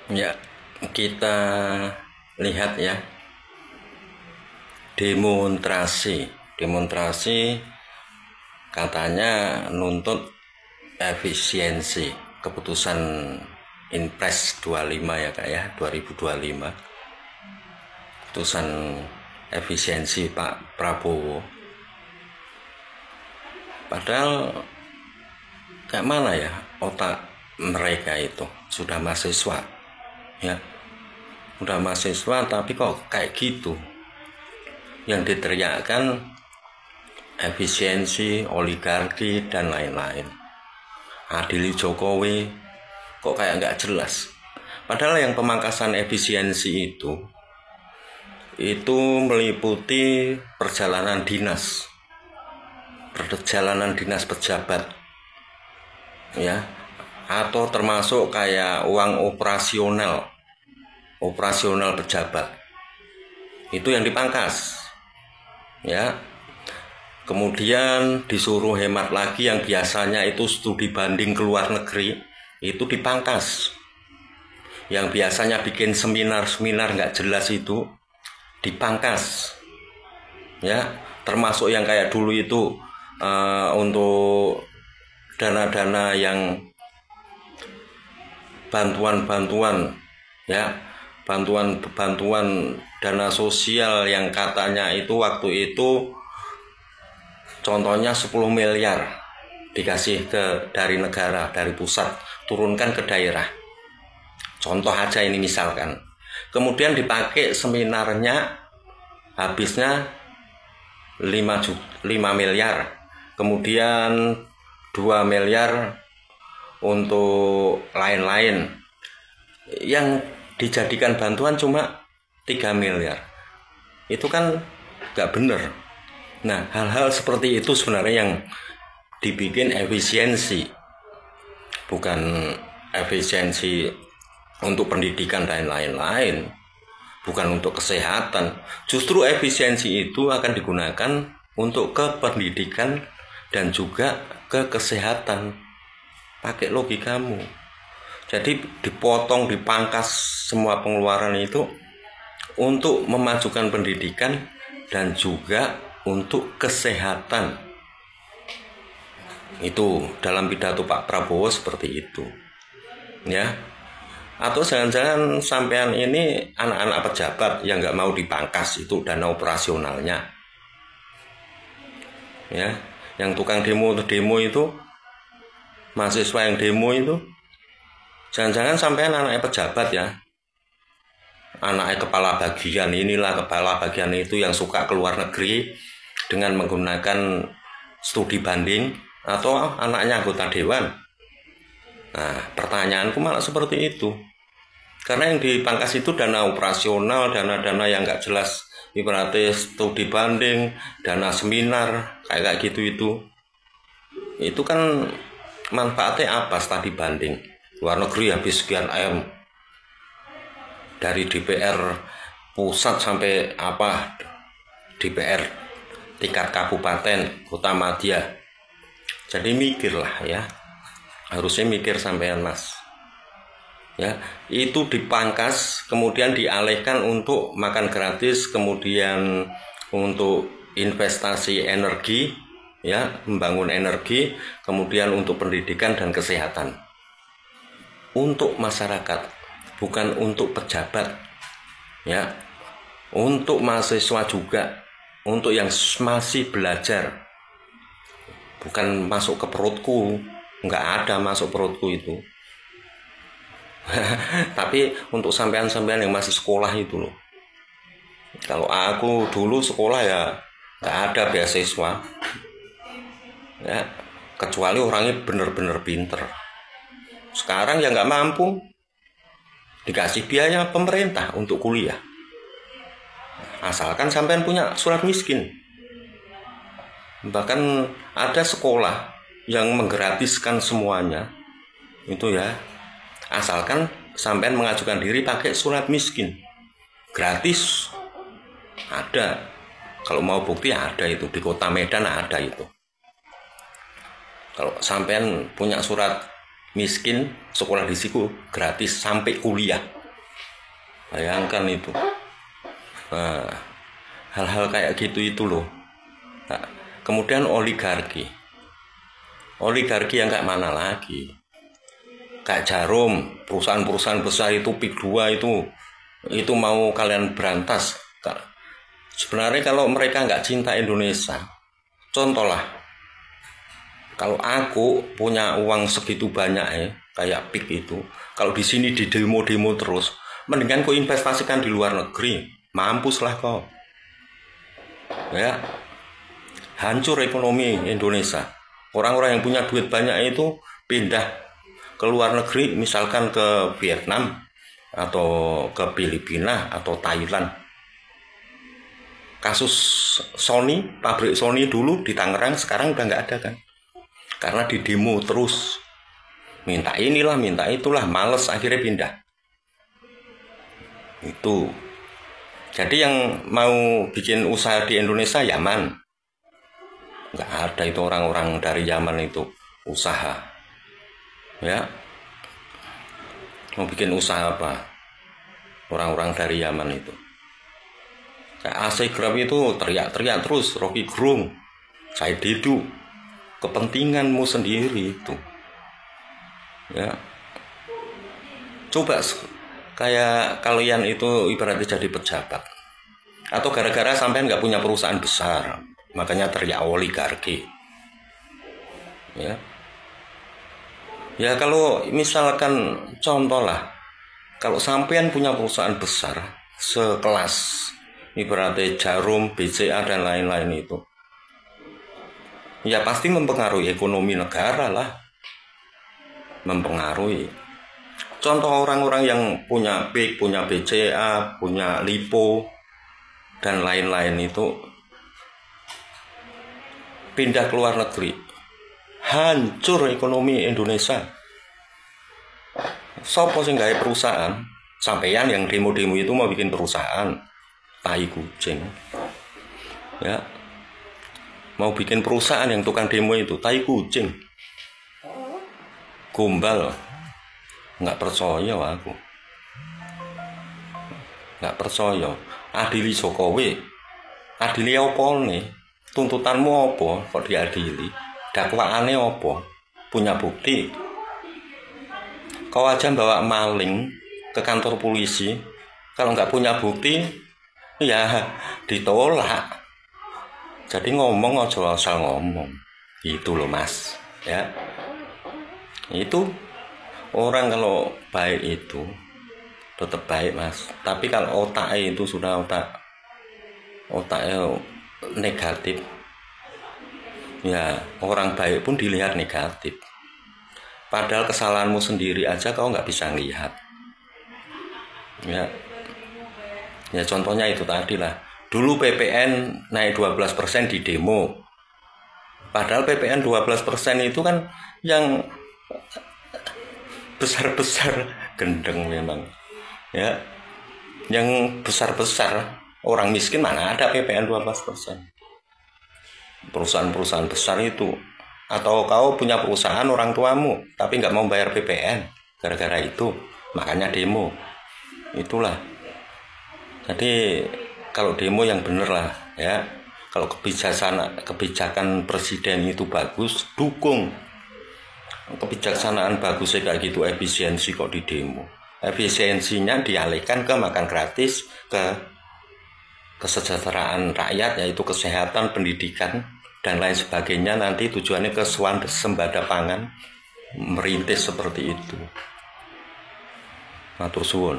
Ya, kita lihat ya, demonstrasi katanya nuntut efisiensi keputusan Inpres 25 ya Kak ya, 2025, keputusan efisiensi Pak Prabowo. Padahal kayak mana ya otak mereka itu, sudah mahasiswa ya, udah mahasiswa tapi kok kayak gitu. Yang diteriakkan efisiensi, oligarki dan lain-lain. Adili Jokowi kok kayak nggak jelas. Padahal yang pemangkasan efisiensi itu meliputi perjalanan dinas pejabat ya, atau termasuk kayak uang operasional pejabat itu yang dipangkas ya. Kemudian disuruh hemat lagi, yang biasanya itu studi banding ke luar negeri itu dipangkas, yang biasanya bikin seminar nggak jelas itu dipangkas ya, termasuk yang kayak dulu itu untuk dana-dana yang bantuan ya, bantuan dana sosial yang katanya itu waktu itu contohnya 10 miliar dikasih dari negara, dari pusat turunkan ke daerah, contoh aja ini misalkan. Kemudian dipakai seminarnya habisnya 5 miliar, kemudian 2 miliar untuk lain-lain, yang dijadikan bantuan cuma 3 miliar. Itu kan gak bener. Nah, hal-hal seperti itu sebenarnya yang dibikin efisiensi, bukan efisiensi untuk pendidikan dan lain-lain, bukan untuk kesehatan. Justru efisiensi itu akan digunakan untuk ke pendidikan dan juga ke kesehatan. Pakai logikamu. Jadi dipangkas semua pengeluaran itu untuk memajukan pendidikan dan juga untuk kesehatan. Itu dalam pidato Pak Prabowo seperti itu ya. Atau jangan-jangan sampean ini anak-anak pejabat yang nggak mau dipangkas itu dana operasionalnya ya, yang tukang demo itu, mahasiswa yang demo itu, jangan-jangan sampean anaknya pejabat ya, anaknya kepala bagian inilah, kepala bagian itu yang suka keluar negeri dengan menggunakan studi banding, atau anaknya anggota dewan. Nah, pertanyaanku malah seperti itu. Karena yang dipangkas itu dana operasional, dana-dana yang nggak jelas, ibaratnya studi banding, dana seminar, kayak gitu itu kan manfaatnya apa studi banding? Luar negeri habis sekian M, dari DPR pusat sampai DPR tingkat kabupaten, kota madya. Jadi mikirlah ya, harusnya mikir sampean mas ya. Itu dipangkas, kemudian dialihkan untuk makan gratis, kemudian untuk investasi energi ya, membangun energi, kemudian untuk pendidikan dan kesehatan, untuk masyarakat, bukan untuk pejabat ya, untuk mahasiswa juga, untuk yang masih belajar. Bukan masuk ke perutku, nggak ada masuk perutku itu. Tapi untuk sampean-sampean yang masih sekolah itu loh. Kalau aku dulu sekolah ya nggak ada beasiswa ya, kecuali orangnya bener-bener pinter. Sekarang ya nggak mampu, dikasih biaya pemerintah untuk kuliah, asalkan sampean punya surat miskin. Bahkan ada sekolah yang menggratiskan semuanya itu ya, asalkan sampean mengajukan diri pakai surat miskin, gratis. Ada, kalau mau bukti ada itu, di kota Medan ada itu. Kalau sampean punya surat miskin, sekolah di situ gratis sampai kuliah. Bayangkan itu. Nah, hal-hal kayak gitu itu loh. Nah, kemudian oligarki yang kayak mana lagi? Kayak Jarum, perusahaan-perusahaan besar itu Pik 2 itu mau kalian berantas. Sebenarnya kalau mereka nggak cinta Indonesia, contoh lah, kalau aku punya uang segitu banyak kayak Pik itu, kalau di sini di demo-demo terus, mendingan kau investasikan di luar negeri, mampus lah kau. Ya, hancur ekonomi Indonesia. Orang-orang yang punya duit banyak itu pindah ke luar negeri, misalkan ke Vietnam atau ke Filipina atau Thailand. Kasus Sony, pabrik Sony dulu di Tangerang sekarang udah nggak ada kan, karena di demo terus, minta inilah minta itulah, males akhirnya pindah. Itu jadi yang mau bikin usaha di Indonesia Yaman, nggak ada itu orang-orang dari Yaman itu usaha. Ya, mau bikin usaha apa orang-orang dari Yaman itu? Kayak AC Grab itu teriak-teriak terus, Rocky Gerung, Said Didu, kepentinganmu sendiri itu. Ya, coba kayak kalian itu ibaratnya jadi pejabat, atau gara-gara sampai nggak punya perusahaan besar, makanya teriak oligarki. Ya kalau misalkan contoh lah, kalau sampean punya perusahaan besar sekelas ibaratnya Jarum, BCA dan lain-lain itu, ya pasti mempengaruhi ekonomi negara lah, mempengaruhi. Contoh orang-orang yang punya Pik, punya BCA, punya Lipo dan lain-lain itu pindah ke luar negeri, hancur ekonomi Indonesia. Sopo sing gawe perusahaan? Sampeyan yang demo-demo itu mau bikin perusahaan, tai kucing. Ya, mau bikin perusahaan yang tukang demo itu, tai kucing. Gombal, nggak percaya aku. Nggak percaya. Adili Jokowi, adili apa nih? Tuntutanmu apa? Kok diadili? Dakwaannya apa? Punya bukti? Kau aja bawa maling ke kantor polisi, kalau nggak punya bukti, ya ditolak. Jadi ngomong aja asal ngomong, itu loh mas. Ya, itu orang kalau baik itu tetap baik mas. Tapi kalau otaknya itu sudah otaknya negatif, ya orang baik pun dilihat negatif. Padahal kesalahanmu sendiri aja kau nggak bisa lihat. Ya contohnya itu tadi lah. Dulu PPN naik 12% di demo. Padahal PPN 12% itu kan yang besar-besar, gendeng memang. Ya, yang besar-besar, orang miskin mana ada PPN 12%. Perusahaan-perusahaan besar itu. Atau kau punya perusahaan orang tuamu tapi nggak mau bayar PPN, gara-gara itu makanya demo. Itulah. Jadi kalau demo yang bener lah ya. Kalau kebijakan presiden itu bagus, dukung. Kebijaksanaan bagusnya kayak gitu, efisiensi kok di demo. Efisiensinya dialihkan ke makan gratis, ke kesejahteraan rakyat, yaitu kesehatan, pendidikan dan lain sebagainya. Nanti tujuannya ke swasembada pangan, merintis seperti itu. Matur suwun.